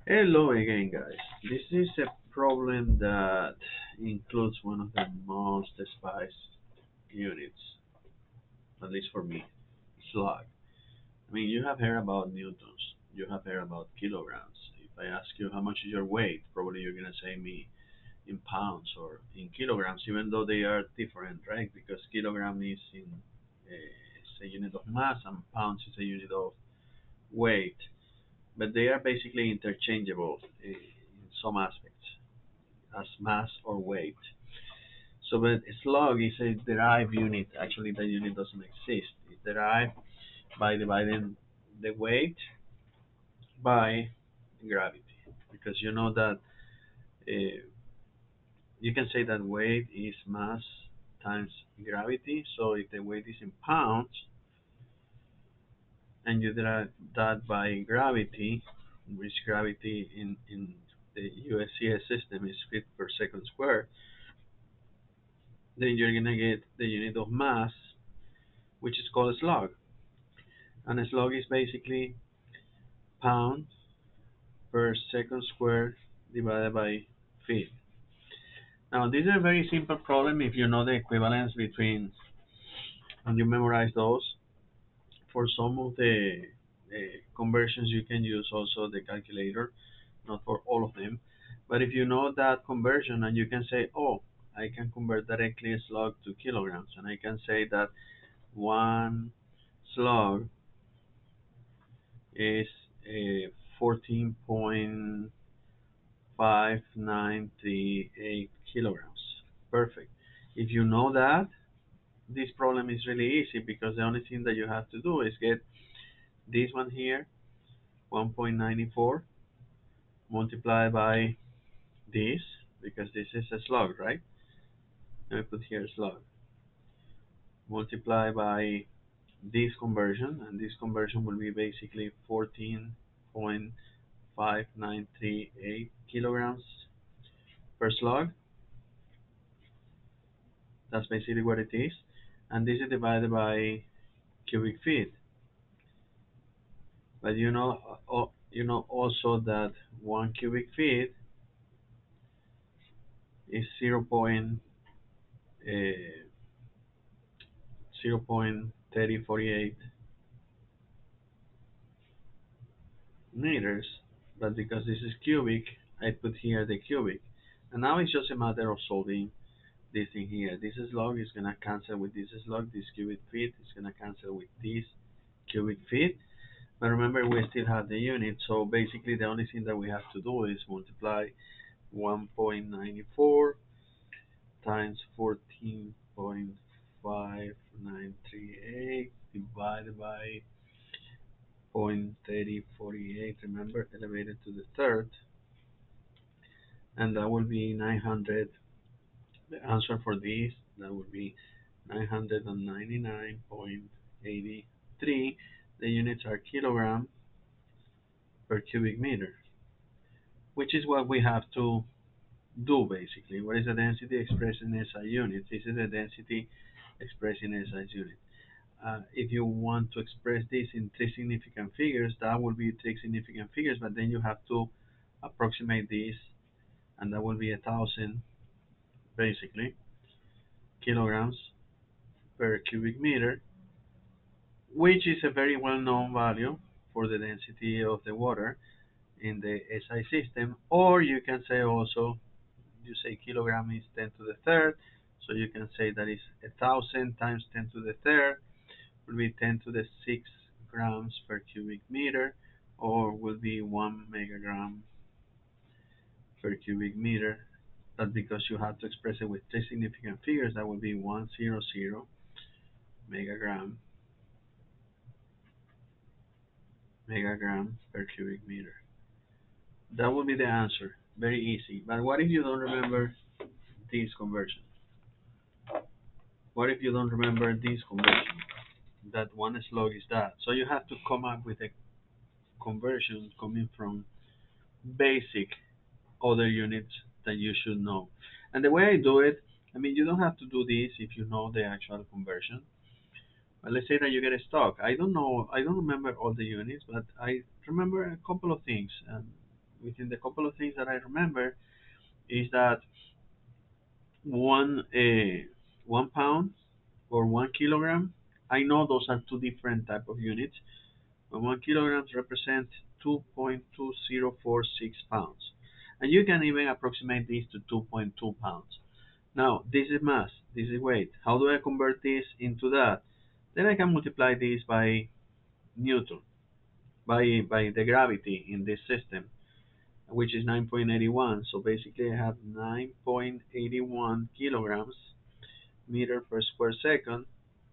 Hello again, guys. This is a problem that includes one of the most despised units, at least for me, slug. I mean, you have heard about newtons, you have heard about kilograms. If I ask you how much is your weight, probably you're gonna say me in pounds or in kilograms, even though they are different, right? Because kilogram is in it's a unit of mass and pounds is a unit of weight, but they are basically interchangeable in some aspects as mass or weight. So, but slug is a derived unit. Actually, the unit doesn't exist. It's derived by dividing the weight by gravity. Because you know that uh, you can say that weight is mass times gravity. So if the weight is in pounds and you derive that by gravity, which gravity in the USCS system is feet per second squared, then you're gonna get the unit of mass, which is called slug. And a slug is basically pound per second squared divided by feet. Now, this is a very simple problem if you know the equivalence between, and you memorize those. For some of the conversions, you can use also the calculator, not for all of them. But if you know that conversion and you can say, oh, I can convert directly a slug to kilograms, and I can say that one slug is a 14.593 kilograms. Perfect. If you know that, this problem is really easy because the only thing that you have to do is get this one here, 1.94, multiplied by this, because this is a slug, right? Let me put here slug. Multiply by this conversion, and this conversion will be basically 14.5938 kilograms per slug. That's basically what it is. And this is divided by cubic feet. But you know also that 1 cubic feet is 0.3048 meters. But because this is cubic, I put here the cubic. And now it's just a matter of solving this thing here. This slug is gonna cancel with this slug. This cubic feet is gonna cancel with this cubic feet. But remember, we still have the unit, so basically the only thing that we have to do is multiply 1.94 times 14.5938 divided by 0.3048, remember, elevated to the third, and that will be 900. The answer for this, that would be 999.83. The units are kilogram per cubic meter, which is what we have to do basically. What is the density expressed in SI units? This is the density expressed in SI units. If you want to express this in three significant figures, that will be three significant figures, but then you have to approximate this, and that will be 1,000 basically kilograms per cubic meter, which is a very well-known value for the density of the water in the SI system. Or you can say also, you say kilogram is 10 to the third, so you can say that is 1,000 times 10 to the third will be 10 to the 6 grams per cubic meter, or will be 1 megagram per cubic meter. But because you have to express it with three significant figures, that will be 100 megagram per cubic meter. That will be the answer. Very easy. But what if you don't remember this conversion? What if you don't remember this conversion? That one slug is that. So you have to come up with a conversion coming from basic other units that you should know. And the way I do it, I mean, you don't have to do this if you know the actual conversion. But let's say that you get stuck. I don't know, I don't remember all the units, but I remember a couple of things. within the couple of things that I remember is that one 1 pound or 1 kilogram. I know those are two different type of units, but 1 kilograms represents 2.2046 pounds, and you can even approximate this to 2.2 pounds. Now this is mass, this is weight. How do I convert this into that? Then I can multiply this by Newton, by the gravity in this system, which is 9.81. So basically I have 9.81 kilograms meter per square second,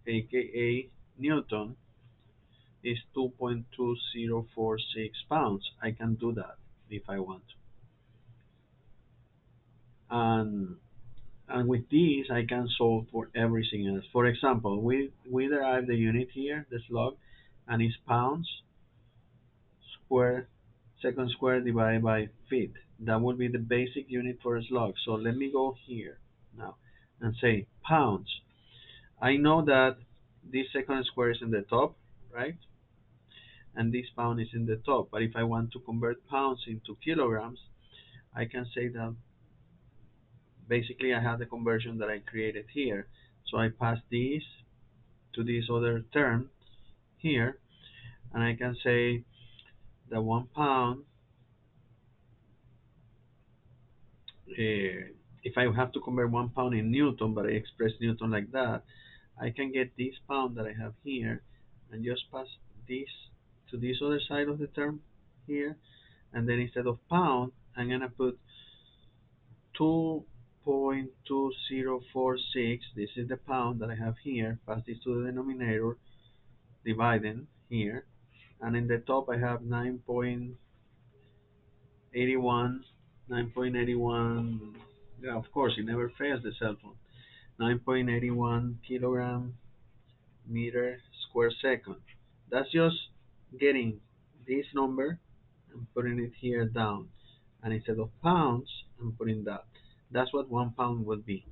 aka Newton, is 2.2046 pounds. I can do that if I want. And and with this I can solve for everything else. For example, we derive the unit here, the slug, and it's pounds square second square divided by feet. That would be the basic unit for a slug. So let me go here now and say pounds. I know that this second square is in the top, right? And this pound is in the top. But if I want to convert pounds into kilograms, I can say that basically I have the conversion that I created here. So I pass this to this other term here, and I can say that 1 pound, if I have to convert 1 pound in Newton, but I express Newton like that, I can get this pound that I have here and just pass this to this other side of the term here, and then instead of pound, I'm gonna put 2.2046. This is the pound that I have here. Pass this to the denominator, dividing here, and in the top I have 9.81. 9.81. Yeah, of course, it never fails the cell phone. 9.81 kilogram meter square second. That's just getting this number and putting it here down. And instead of pounds, I'm putting that. That's what 1 pound would be.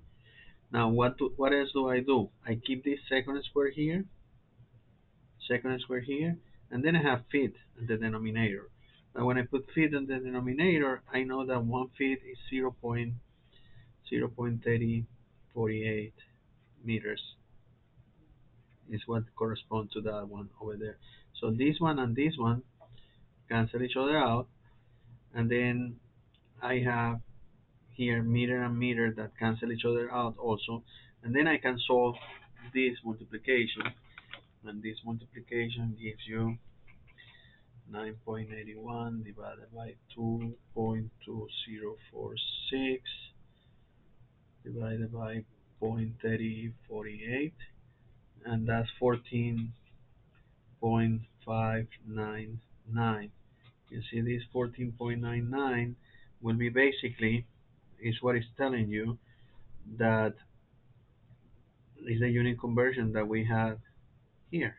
Now, what else do? I keep this second square here, and then I have feet in the denominator. Now, when I put feet in the denominator, I know that 1 feet is 0.3048 meters is what corresponds to that one over there. So this one and this one cancel each other out, and then I have here meter and meter that cancel each other out also, and then I can solve this multiplication, and this multiplication gives you 9.81 divided by 2.2046 divided by 0.3048, and that's 14.599. You see this 14.99 will be basically is what it's telling you that is the unit conversion that we have here.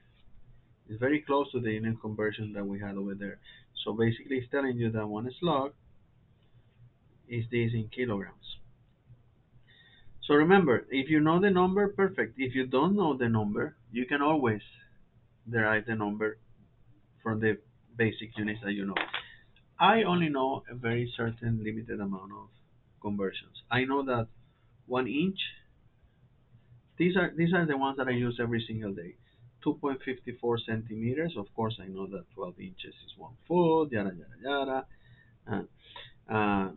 It's very close to the unit conversion that we had over there. So basically it's telling you that one slug is this in kilograms. So remember, if you know the number, perfect. If you don't know the number, you can always derive the number from the basic units that you know. I only know a very certain limited amount of conversions. I know that 1 inch, these are the ones that I use every single day. 2.54 centimeters. Of course, I know that 12 inches is 1 foot. Yada yada yada.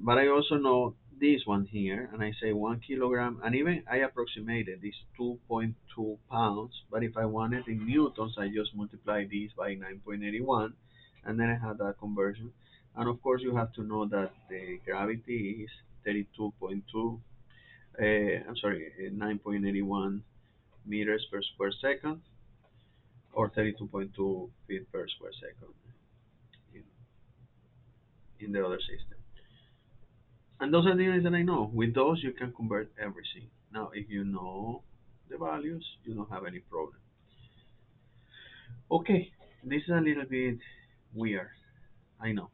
But I also know this one here, and I say 1 kilogram, and even I approximated this 2.2 pounds. But if I want it in newtons, I just multiply this by 9.81, and then I have that conversion. And of course, you have to know that the gravity is 32.2. I'm sorry, 9.81 meters per square second, or 32.2 feet per square second in, in the other system. And those are the units that I know. With those, you can convert everything. Now, if you know the values, you don't have any problem. Okay, this is a little bit weird, I know,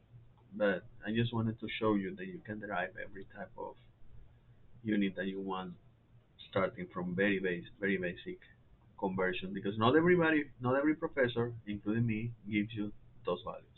but I just wanted to show you that you can derive every type of unit that you want, starting from very basic conversion, because not everybody, not every professor, including me, gives you those values.